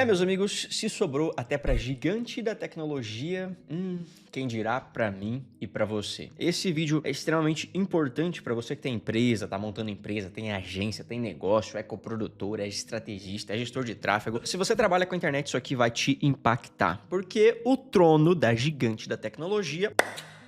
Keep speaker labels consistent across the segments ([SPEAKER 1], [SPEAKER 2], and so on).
[SPEAKER 1] Meus amigos, se sobrou até pra gigante da tecnologia, quem dirá pra mim e pra você. Esse vídeo é extremamente importante pra você que tem empresa, tá montando empresa, tem agência, tem negócio, é coprodutor, é estrategista, é gestor de tráfego. Se você trabalha com a internet, isso aqui vai te impactar, porque o trono da gigante da tecnologia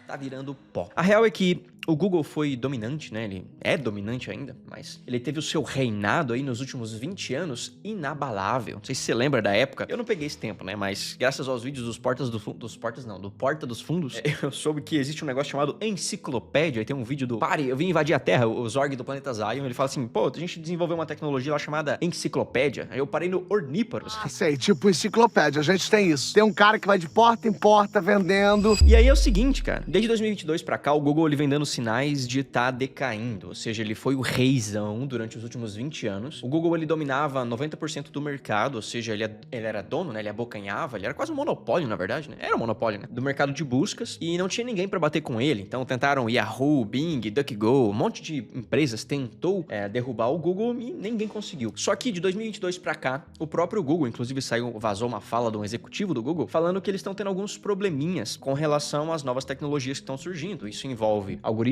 [SPEAKER 1] tá virando pó. A real é que o Google foi dominante, né? Ele é dominante ainda, mas ele teve o seu reinado aí nos últimos 20 anos inabalável. Não sei se você lembra da época. Eu não peguei esse tempo, né? Mas graças aos vídeos do Porta dos Fundos, eu soube que existe um negócio chamado enciclopédia. Aí tem um vídeo do Pare, eu vim invadir a Terra, o Zorg do planeta Zion. Ele fala assim, pô, a gente desenvolveu uma tecnologia lá chamada enciclopédia. Aí eu parei no Orníparos.
[SPEAKER 2] Sei, tipo enciclopédia, a gente tem isso. Tem um cara que vai de porta em porta vendendo.
[SPEAKER 1] E aí é o seguinte, cara, desde 2022 pra cá, o Google ele vem dando sinais de estar decaindo, ou seja, ele foi o reizão durante os últimos 20 anos. O Google ele dominava 90% do mercado, ou seja, ele era dono, né? Ele abocanhava, ele era quase um monopólio, na verdade, né? Era um monopólio, né? Do mercado de buscas e não tinha ninguém pra bater com ele. Então tentaram Yahoo, Bing, DuckDuckGo, um monte de empresas tentou derrubar o Google e ninguém conseguiu. Só que de 2022 pra cá, o próprio Google, inclusive vazou uma fala de um executivo do Google falando que eles estão tendo alguns probleminhas com relação às novas tecnologias que estão surgindo. Isso envolve algoritmos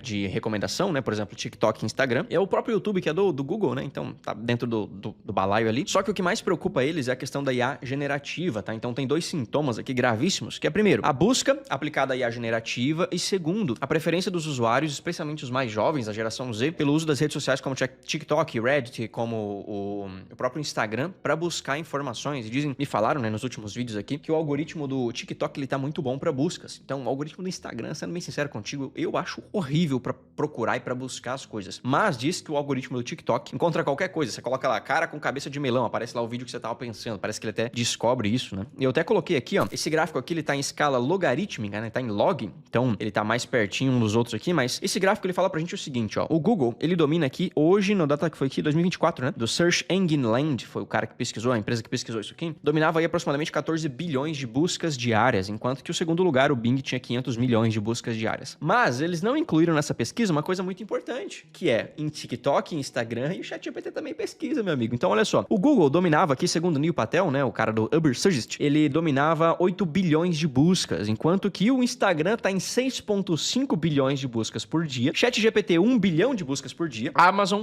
[SPEAKER 1] de recomendação, né? Por exemplo, TikTok e Instagram. É o próprio YouTube, que é do Google, né? Então, tá dentro do balaio ali. Só que o que mais preocupa eles é a questão da IA generativa, tá? Então, tem dois sintomas aqui gravíssimos, que é, primeiro, a busca aplicada à IA generativa e, segundo, a preferência dos usuários, especialmente os mais jovens, a geração Z, pelo uso das redes sociais como TikTok, Reddit, como o próprio Instagram, para buscar informações. E me falaram, né, nos últimos vídeos aqui, que o algoritmo do TikTok, ele tá muito bom para buscas. Então, o algoritmo do Instagram, sendo bem sincero contigo, eu acho horrível pra procurar e pra buscar as coisas. Mas diz que o algoritmo do TikTok encontra qualquer coisa. Você coloca lá, cara com cabeça de melão, aparece lá o vídeo que você tava pensando. Parece que ele até descobre isso, né? E eu até coloquei aqui, ó, esse gráfico aqui, ele tá em escala logarítmica, né? Tá em log, então ele tá mais pertinho um dos outros aqui, mas esse gráfico, ele fala pra gente o seguinte, ó, o Google, ele domina aqui, hoje, no data que foi aqui, 2024, né? Do Search Engine Land, foi o cara que pesquisou, a empresa que pesquisou isso aqui, dominava aí aproximadamente 14 bilhões de buscas diárias, enquanto que o segundo lugar, o Bing, tinha 500 milhões de buscas diárias. Mas eles não incluíram nessa pesquisa uma coisa muito importante, que é em TikTok, Instagram e o ChatGPT também pesquisa, meu amigo. Então, olha só, o Google dominava aqui, segundo o Neil Patel, né, o cara do Ubersuggest, ele dominava 8 bilhões de buscas, enquanto que o Instagram tá em 6,5 bilhões de buscas por dia, ChatGPT 1 bilhão de buscas por dia, a Amazon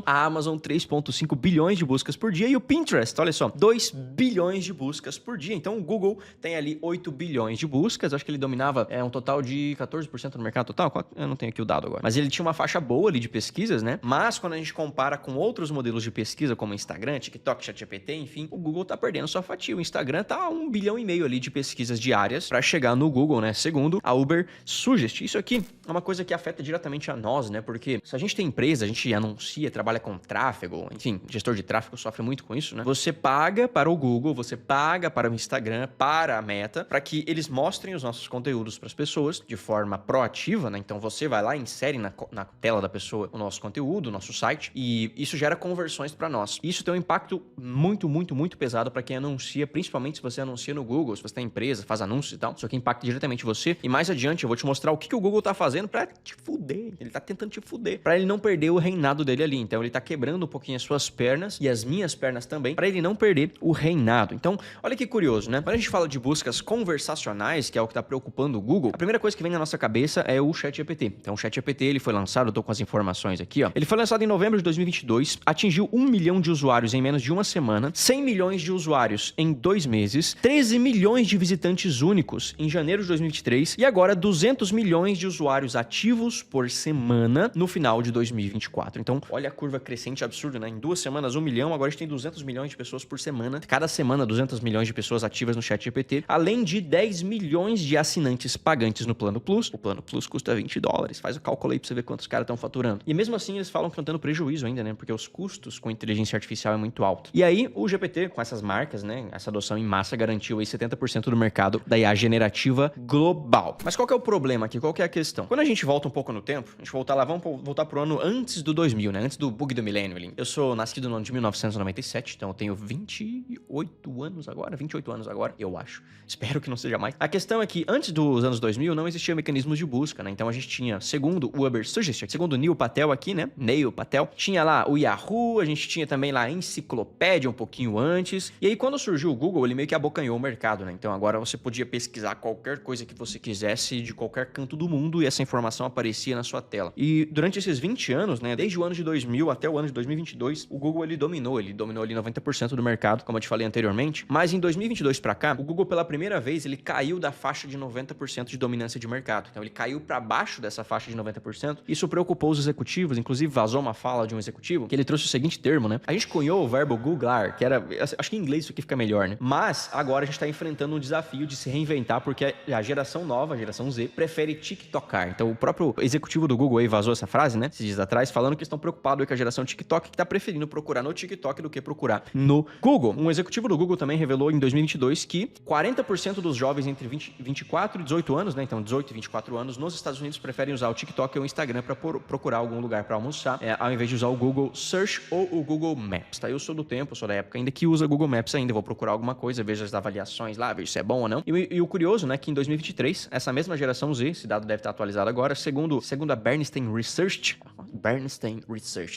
[SPEAKER 1] 3,5 bilhões de buscas por dia e o Pinterest, olha só, 2 bilhões de buscas por dia. Então, o Google tem ali 8 bilhões de buscas, acho que ele dominava um total de 14% no mercado total, eu não tenho aqui o dado agora. Mas ele tinha uma faixa boa ali de pesquisas, né? Mas quando a gente compara com outros modelos de pesquisa, como Instagram, TikTok, ChatGPT, enfim, o Google tá perdendo sua fatia. O Instagram tá a 1,5 bilhão ali de pesquisas diárias para chegar no Google, né? Segundo a Ubersuggest. Isso aqui é uma coisa que afeta diretamente a nós, né? Porque se a gente tem empresa, a gente anuncia, trabalha com tráfego, enfim, gestor de tráfego sofre muito com isso, né? Você paga para o Google, você paga para o Instagram, para a Meta, para que eles mostrem os nossos conteúdos para as pessoas de forma proativa, né? Então você vai lá, insere na tela da pessoa o nosso conteúdo, o nosso site, e isso gera conversões para nós. Isso tem um impacto muito, muito, muito pesado para quem anuncia, principalmente se você anuncia no Google, se você tem empresa, faz anúncios e tal. Isso aqui impacta diretamente você. E mais adiante eu vou te mostrar o que o Google tá fazendo para te fuder. Ele tá tentando te fuder, para ele não perder o reinado dele ali. Então ele tá quebrando um pouquinho as suas pernas e as minhas pernas também, para ele não perder o reinado. Então, olha que curioso, né? Quando a gente fala de buscas conversacionais, que é o que tá preocupando o Google, a primeira coisa que vem na nossa cabeça é o ChatGPT. Então, o ChatGPT, ele foi lançado, eu tô com as informações aqui, ó. Ele foi lançado em novembro de 2022, atingiu 1 milhão de usuários em menos de uma semana, 100 milhões de usuários em 2 meses, 13 milhões de visitantes únicos em janeiro de 2023 e agora 200 milhões de usuários ativos por semana no final de 2024. Então, olha a curva crescente absurda, né? Em 2 semanas, 1 milhão, agora a gente tem 200 milhões de pessoas por semana. Cada semana, 200 milhões de pessoas ativas no ChatGPT, além de 10 milhões de assinantes pagantes no Plano Plus. O Plano Plus custa $20. Faz o cálculo aí pra você ver quantos caras estão faturando. E mesmo assim, eles falam que estão tendo prejuízo ainda, né? Porque os custos com inteligência artificial é muito alto. E aí, o GPT, com essas marcas, né? Essa adoção em massa garantiu aí 70% do mercado da IA generativa global. Mas qual que é o problema aqui? Qual que é a questão? Quando a gente volta um pouco no tempo, a gente voltar lá, vamos voltar pro ano antes do 2000, né? Antes do bug do milênio ali. Eu sou nascido no ano de 1997, então eu tenho 28 anos agora, eu acho. Espero que não seja mais. A questão é que antes dos anos 2000 não existia mecanismos de busca, né? Então a gente gente tinha, segundo o Uber Suggested, segundo o Neil Patel aqui, né? Neil Patel, tinha lá o Yahoo, a gente tinha também lá a Enciclopédia um pouquinho antes. E aí, quando surgiu o Google, ele meio que abocanhou o mercado, né? Então agora você podia pesquisar qualquer coisa que você quisesse de qualquer canto do mundo e essa informação aparecia na sua tela. E durante esses 20 anos, né? Desde o ano de 2000 até o ano de 2022, o Google ele dominou ali 90% do mercado, como eu te falei anteriormente. Mas em 2022 para cá, o Google pela primeira vez ele caiu da faixa de 90% de dominância de mercado. Então ele caiu para baixo dessa faixa de 90%. Isso preocupou os executivos, inclusive vazou uma fala de um executivo que ele trouxe o seguinte termo, né? A gente cunhou o verbo googlar, que era, acho que em inglês isso aqui fica melhor, né? Mas agora a gente está enfrentando um desafio de se reinventar porque a geração nova, a geração Z, prefere TikTokar. Então o próprio executivo do Google aí vazou essa frase, né? Esses dias atrás, falando que estão preocupados com a geração TikTok, que está preferindo procurar no TikTok do que procurar no Google. Um executivo do Google também revelou em 2022 que 40% dos jovens entre 24 e 18 anos, né? Então 18 e 24 anos, nos Estados Unidos preferem usar o TikTok ou o Instagram para procurar algum lugar para almoçar, ao invés de usar o Google Search ou o Google Maps, tá? Eu sou do tempo, sou da época ainda que usa Google Maps ainda, vou procurar alguma coisa, vejo as avaliações lá, vejo se é bom ou não. E o curioso, né, que em 2023, essa mesma geração Z, esse dado deve estar atualizado agora, segundo a Bernstein Research,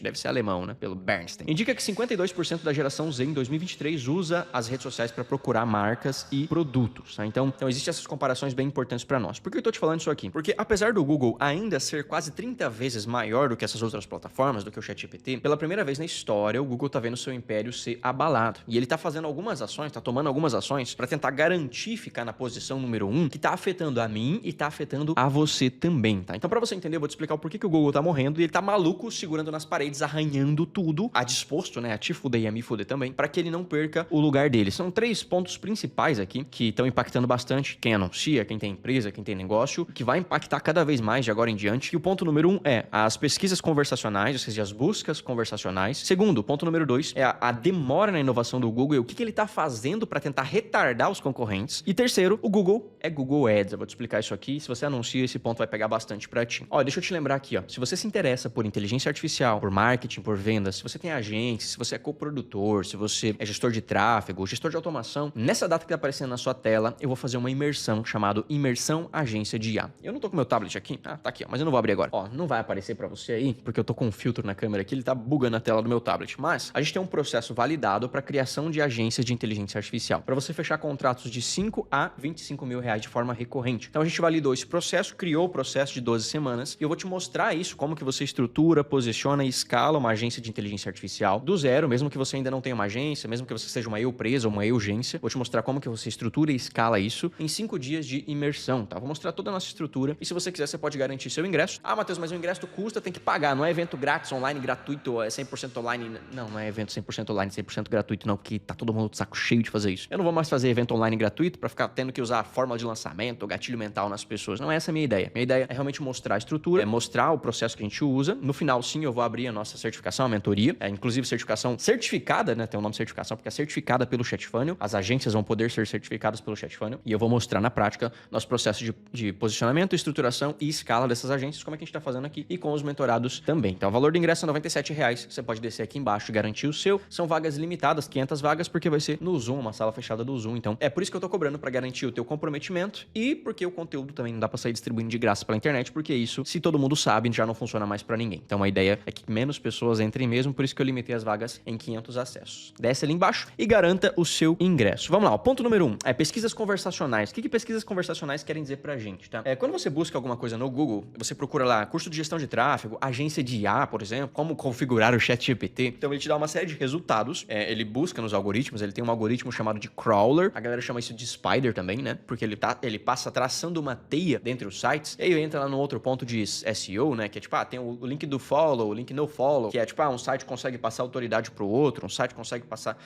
[SPEAKER 1] deve ser alemão, né, pelo Bernstein, indica que 52% da geração Z em 2023 usa as redes sociais para procurar marcas e produtos, tá? Então existem essas comparações bem importantes para nós. Por que eu tô te falando isso aqui? Porque apesar do Google ainda ser quase 30 vezes maior do que essas outras plataformas, do que o ChatGPT, pela primeira vez na história, o Google tá vendo seu império ser abalado. E ele tá fazendo algumas ações, tá tomando algumas ações para tentar garantir ficar na posição número 1, que tá afetando a mim e tá afetando a você também, tá? Então para você entender, eu vou te explicar o porquê que o Google tá morrendo e ele tá maluco segurando nas paredes, arranhando tudo, a disposto, né, a te fuder e a me fuder também, para que ele não perca o lugar dele. São 3 pontos principais aqui que estão impactando bastante quem anuncia, quem tem empresa, quem tem negócio, que vai impactar cada vez mais de agora em diante. E o ponto número 1 é as pesquisas conversacionais, ou seja, as buscas conversacionais. Segundo, o ponto número 2 é a demora na inovação do Google e o que ele tá fazendo para tentar retardar os concorrentes. E terceiro, o Google é Google Ads. Eu vou te explicar isso aqui. Se você anuncia, esse ponto vai pegar bastante para ti. Ó, deixa eu te lembrar aqui, ó. Se você se interessa por inteligência artificial, por marketing, por vendas, se você tem agência, se você é coprodutor, se você é gestor de tráfego, gestor de automação, nessa data que tá aparecendo na sua tela, eu vou fazer uma imersão chamada Imersão Agência de IA. Eu não tô com meu tablet aqui, tá aqui, ó, mas eu não vou abrir agora. Ó, não vai aparecer para você aí, porque eu tô com um filtro na câmera aqui, ele tá bugando a tela do meu tablet. Mas a gente tem um processo validado para criação de agências de inteligência artificial, para você fechar contratos de 5 a 25 mil reais de forma recorrente. Então a gente validou esse processo, criou o processo de 12 semanas e eu vou te mostrar isso, como que você estrutura, posiciona e escala uma agência de inteligência artificial do zero, mesmo que você ainda não tenha uma agência, mesmo que você seja uma empresa ou uma urgência. Vou te mostrar como que você estrutura e escala isso em 5 dias de imersão, tá? Vou mostrar toda a nossa estrutura e se você quiser, você pode garantir seu ingresso. Ah, Matheus, mas o ingresso custa, tem que pagar, não é evento grátis, online, gratuito, é 100% online. Não é evento 100% online, 100% gratuito não, porque tá todo mundo de saco cheio de fazer isso. Eu não vou mais fazer evento online gratuito pra ficar tendo que usar a fórmula de lançamento, gatilho mental nas pessoas. Não é essa a minha ideia. Minha ideia é realmente mostrar a estrutura, é mostrar o processo que a gente usa. No final, sim, eu vou abrir a nossa certificação, a mentoria, inclusive certificação certificada, né? Tem o nome certificação porque é certificada pelo ChatFunnel. As agências vão poder ser certificadas pelo ChatFunnel e eu vou mostrar na prática nosso processo de posicionamento, estruturação e escala dessas agências, como é que a gente tá fazendo aqui e com os mentorados também. Então, o valor do ingresso é R$ 97,00. Você pode descer aqui embaixo e garantir o seu. São vagas limitadas, 500 vagas, porque vai ser no Zoom, uma sala fechada do Zoom. Então, é por isso que eu tô cobrando para garantir o teu comprometimento e porque o conteúdo também não dá para sair distribuindo de graça pela internet, porque isso, se todo mundo sabe, já não funciona mais para ninguém. Então, a ideia é que menos pessoas entrem mesmo, por isso que eu limitei as vagas em 500 acessos. Desce ali embaixo e garanta o seu ingresso. Vamos lá, o ponto número 1 é pesquisas conversacionais. O que pesquisas conversacionais querem dizer pra gente, tá? Quando você busca alguma coisa no Google, você procura lá curso de gestão de tráfego, agência de IA, por exemplo, como configurar o ChatGPT. Então ele te dá uma série de resultados. Ele busca nos algoritmos, ele tem um algoritmo chamado de crawler. A galera chama isso de spider também, né? Porque ele passa traçando uma teia dentre os sites. E aí entra lá no outro ponto de SEO, né? Que é tipo, tem o link do follow, o link no follow, que é tipo, um site consegue passar autoridade pro outro, um site consegue passar,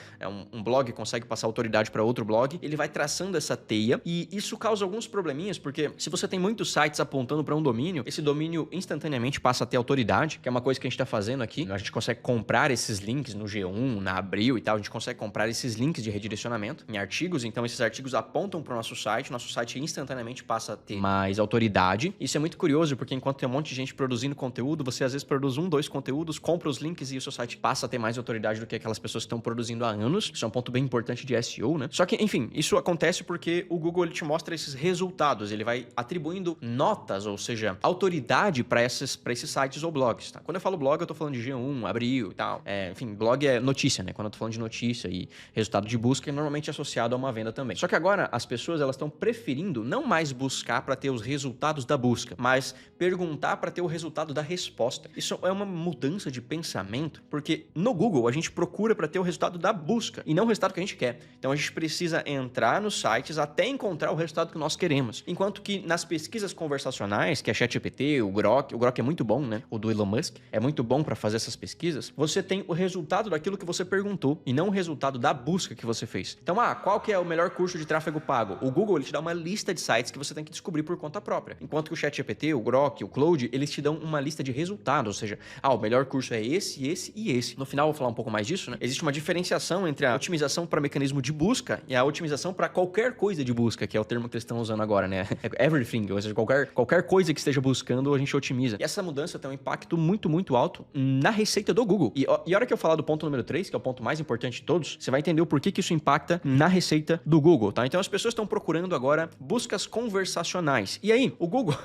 [SPEAKER 1] um blog consegue passar autoridade para outro blog. Ele vai traçando essa teia e isso causa alguns probleminhas, porque se você tem muitos sites apontando para um domínio, esse domínio instantaneamente passa a ter autoridade, que é uma coisa que a gente tá fazendo aqui. A gente consegue comprar esses links no G1, na Abril e tal, a gente consegue comprar esses links de redirecionamento em artigos, então esses artigos apontam para o nosso site instantaneamente passa a ter mais autoridade. Isso é muito curioso, porque enquanto tem um monte de gente produzindo conteúdo, você às vezes produz 1, 2 conteúdos, compra os links e o seu site passa a ter mais autoridade do que aquelas pessoas que estão produzindo há anos. Isso é um ponto bem importante de SEO, né? Só que, enfim, isso acontece porque o Google ele te mostra esses resultados, ele vai atribuindo notas ou seja, autoridade para esses sites ou blogs, tá? Quando eu falo blog, eu tô falando de G1, Abril e tal. Enfim, blog é notícia, né? Quando eu tô falando de notícia e resultado de busca, é normalmente associado a uma venda também. Só que agora, as pessoas, elas estão preferindo não mais buscar para ter os resultados da busca, mas perguntar para ter o resultado da resposta. Isso é uma mudança de pensamento, porque no Google, a gente procura para ter o resultado da busca e não o resultado que a gente quer. Então, a gente precisa entrar nos sites até encontrar o resultado que nós queremos. Enquanto que nas pesquisas conversacionais, que é ChatGPT, o Grok é muito bom, né? O do Elon Musk é muito bom para fazer essas pesquisas. Você tem o resultado daquilo que você perguntou e não o resultado da busca que você fez. Então, qual que é o melhor curso de tráfego pago? O Google, ele te dá uma lista de sites que você tem que descobrir por conta própria. Enquanto que o ChatGPT, o Grok, o Claude, eles te dão uma lista de resultados, ou seja, o melhor curso é esse, esse e esse. No final, eu vou falar um pouco mais disso, né? Existe uma diferenciação entre a otimização para mecanismo de busca e a otimização para qualquer coisa de busca, que é o termo que eles estão usando agora, né? Everything, ou seja, qualquer coisa que esteja buscando, a gente otimiza. E essa mudança tem um impacto muito, muito alto na receita do Google. E a hora que eu falar do ponto número 3, que é o ponto mais importante de todos, você vai entender o porquê que isso impacta na receita do Google, tá? Então, as pessoas estão procurando agora buscas conversacionais. E aí, o Google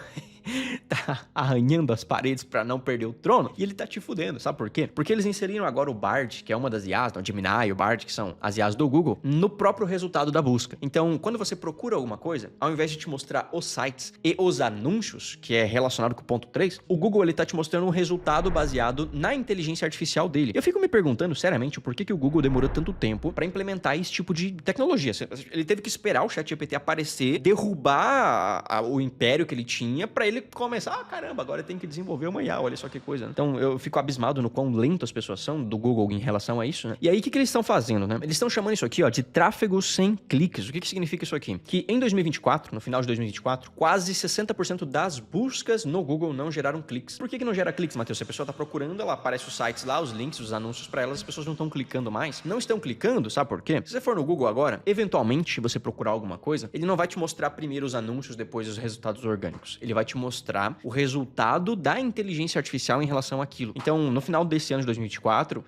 [SPEAKER 1] tá arranhando as paredes pra não perder o trono e ele tá te fudendo, sabe por quê? Porque eles inseriram agora o Bard, que é uma das IAs, o Gemini, o Bard, que são as IAs do Google, no próprio resultado da busca. Então, quando você procura alguma coisa, ao invés de te mostrar os sites e os anúncios, que é relacionado com o ponto 3, o Google, ele tá te mostrando um resultado baseado na inteligência artificial dele. Eu fico me perguntando, seriamente, por que o Google demorou tanto tempo pra implementar esse tipo de tecnologia. Ele teve que esperar o ChatGPT aparecer, derrubar o império que ele tinha pra ele começar, caramba, agora tem que desenvolver uma IA, olha só que coisa, né? Então, eu fico abismado no quão lento as pessoas são do Google em relação a isso, né? E aí, o que eles estão fazendo, né? Eles estão chamando isso aqui, de tráfego sem cliques. O que significa isso aqui? Que em 2024, no final de 2024, quase 60% das buscas no Google não geraram cliques. Por que não gera cliques, Matheus? Se a pessoa tá procurando, ela aparece os sites lá, os links, os anúncios pra elas, as pessoas não estão clicando mais. Não estão clicando, sabe por quê? Se você for no Google agora, eventualmente, você procurar alguma coisa, ele não vai te mostrar primeiro os anúncios, depois os resultados orgânicos. Ele vai te mostrar o resultado da inteligência artificial em relação àquilo. Então, no final desse ano de 2024,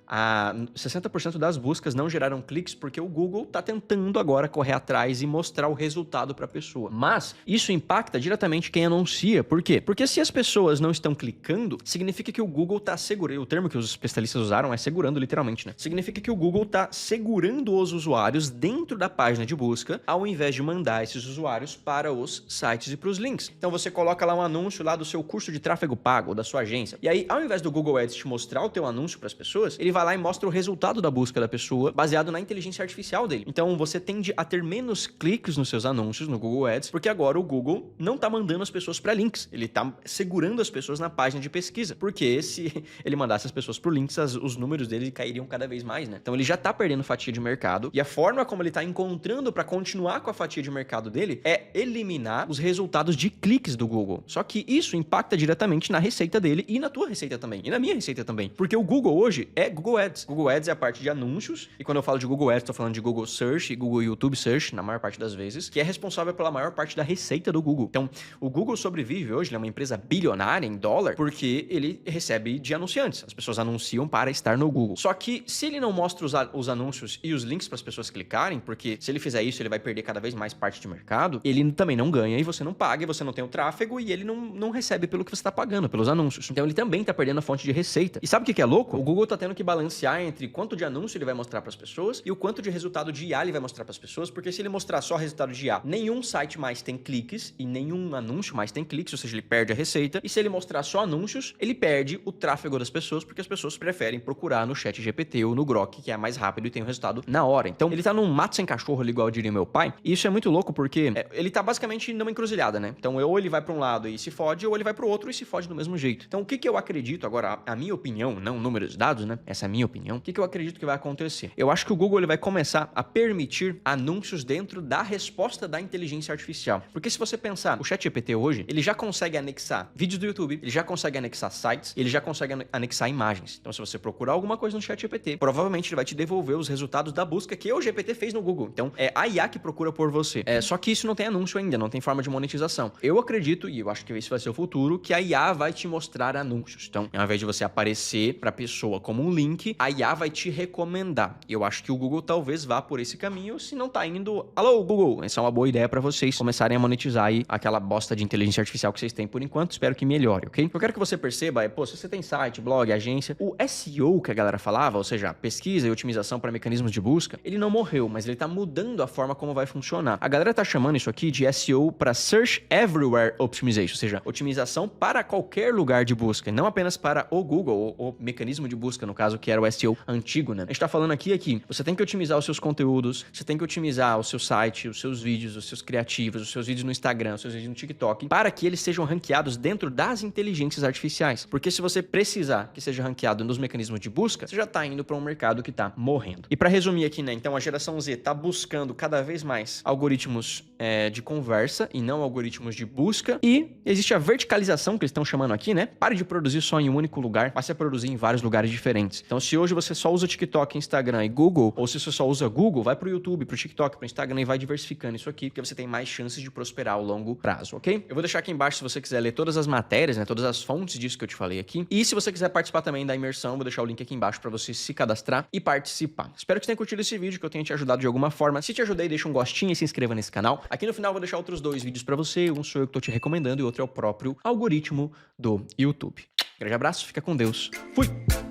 [SPEAKER 1] 60% das buscas não geraram cliques porque o Google tá tentando agora correr atrás e mostrar o resultado para a pessoa. Mas isso impacta diretamente quem anuncia. Por quê? Porque se as pessoas não estão clicando, significa que o Google tá segurando, o termo que os especialistas usaram é segurando literalmente, né? Significa que o Google tá segurando os usuários dentro da página de busca, ao invés de mandar esses usuários para os sites e para os links. Então você coloca lá um anúncio lá do seu curso de tráfego pago, ou da sua agência. E aí, ao invés do Google Ads te mostrar o teu anúncio para as pessoas, ele vai lá e mostra o resultado da busca da pessoa, baseado na inteligência artificial dele. Então, você tende a ter menos cliques nos seus anúncios no Google Ads, porque agora o Google não tá mandando as pessoas para links, ele tá segurando as pessoas na página de pesquisa, porque se ele mandasse as pessoas por links, os números dele cairiam cada vez mais, né? Então, ele já tá perdendo fatia de mercado, e a forma como ele tá encontrando para continuar com a fatia de mercado dele é eliminar os resultados de cliques do Google. Só que isso impacta diretamente na receita dele e na tua receita também, e na minha receita também, porque o Google hoje é Google Ads. Google Ads é a parte de anúncios, e quando eu falo de Google Ads, tô falando de Google Search e Google YouTube Search, na maior parte das vezes, que é responsável pela maior parte da receita do Google. Então, o Google sobrevive hoje, ele é uma empresa bilionária em dólar, porque ele recebe de anunciantes. As pessoas anunciam para estar no Google. Só que, se ele não mostra os anúncios e os links para as pessoas clicarem, porque se ele fizer isso, ele vai perder cada vez mais parte de mercado, ele também não ganha, e você não paga, e você não tem o tráfego, e ele não recebe pelo que você está pagando, pelos anúncios. Então, ele também está perdendo a fonte de receita. E sabe o que é louco? O Google está tendo que balancear entre quanto de anúncio ele vai mostrar para as pessoas e o quanto de resultado de IA ele vai mostrar para as pessoas, porque se ele mostrar só resultado de IA, nenhum site mais tem cliques e nenhum anúncio mais tem cliques, ou seja, ele perde a receita. E se ele mostrar só anúncios, ele perde o tráfego das pessoas, porque as pessoas preferem procurar no ChatGPT ou no Grok, que é mais rápido e tem o resultado na hora. Então, ele tá num mato sem cachorro, ali, igual diria meu pai. E isso é muito louco, porque ele tá basicamente numa encruzilhada, né? Então, ou ele vai para um lado e se fode, ou ele vai para o outro e se fode do mesmo jeito. Então, o que eu acredito agora, a minha opinião, não números e dados, né? Essa é a minha opinião. O que eu acredito que vai acontecer? Eu acho que o Google ele vai começar a permitir anúncios dentro da resposta da inteligência artificial. Porque se você pensar, o ChatGPT hoje, ele já consegue anexar vídeos do YouTube, ele já consegue anexar sites, ele já consegue anexar imagens. Então, se você procurar alguma coisa no ChatGPT, provavelmente ele vai te devolver os resultados da busca que o GPT fez no Google. Então, é a IA que procura por você. Só que isso não tem anúncio ainda, não tem forma de monetização. Eu acredito, e eu acho acho que esse vai ser o futuro, que a IA vai te mostrar anúncios. Então, ao invés de você aparecer pra pessoa como um link, a IA vai te recomendar. Eu acho que o Google talvez vá por esse caminho, se não tá indo... Alô, Google! Essa é uma boa ideia pra vocês começarem a monetizar aí aquela bosta de inteligência artificial que vocês têm por enquanto. Espero que melhore, ok? Eu quero que você perceba, pô, se você tem site, blog, agência, o SEO que a galera falava, ou seja, pesquisa e otimização para mecanismos de busca, ele não morreu, mas ele tá mudando a forma como vai funcionar. A galera tá chamando isso aqui de SEO para Search Everywhere Optimization, ou seja, otimização para qualquer lugar de busca, e não apenas para o Google, o mecanismo de busca, no caso, que era o SEO antigo, né? A gente tá falando aqui você tem que otimizar os seus conteúdos, você tem que otimizar o seu site, os seus vídeos, os seus criativos, os seus vídeos no Instagram, os seus vídeos no TikTok, para que eles sejam ranqueados dentro das inteligências artificiais. Porque se você precisar que seja ranqueado nos mecanismos de busca, você já tá indo para um mercado que tá morrendo. E para resumir aqui, né? Então a geração Z tá buscando cada vez mais algoritmos de conversa e não algoritmos de busca. E existe a verticalização que eles estão chamando aqui, né? Pare de produzir só em um único lugar, passe a produzir em vários lugares diferentes. Então se hoje você só usa TikTok, Instagram e Google, ou se você só usa Google, vai pro YouTube, pro TikTok, pro Instagram e vai diversificando isso aqui, porque você tem mais chances de prosperar ao longo prazo, ok? Eu vou deixar aqui embaixo se você quiser ler todas as matérias, né? Todas as fontes disso que eu te falei aqui. E se você quiser participar também da imersão, vou deixar o link aqui embaixo para você se cadastrar e participar. Espero que você tenha curtido esse vídeo, que eu tenha te ajudado de alguma forma. Se te ajudei, deixa um gostinho e se inscreva nesse canal. Aqui no final eu vou deixar outros 2 vídeos para você. Um sou eu que tô te recomendando e outro é o próprio algoritmo do YouTube. Grande abraço, fica com Deus. Fui!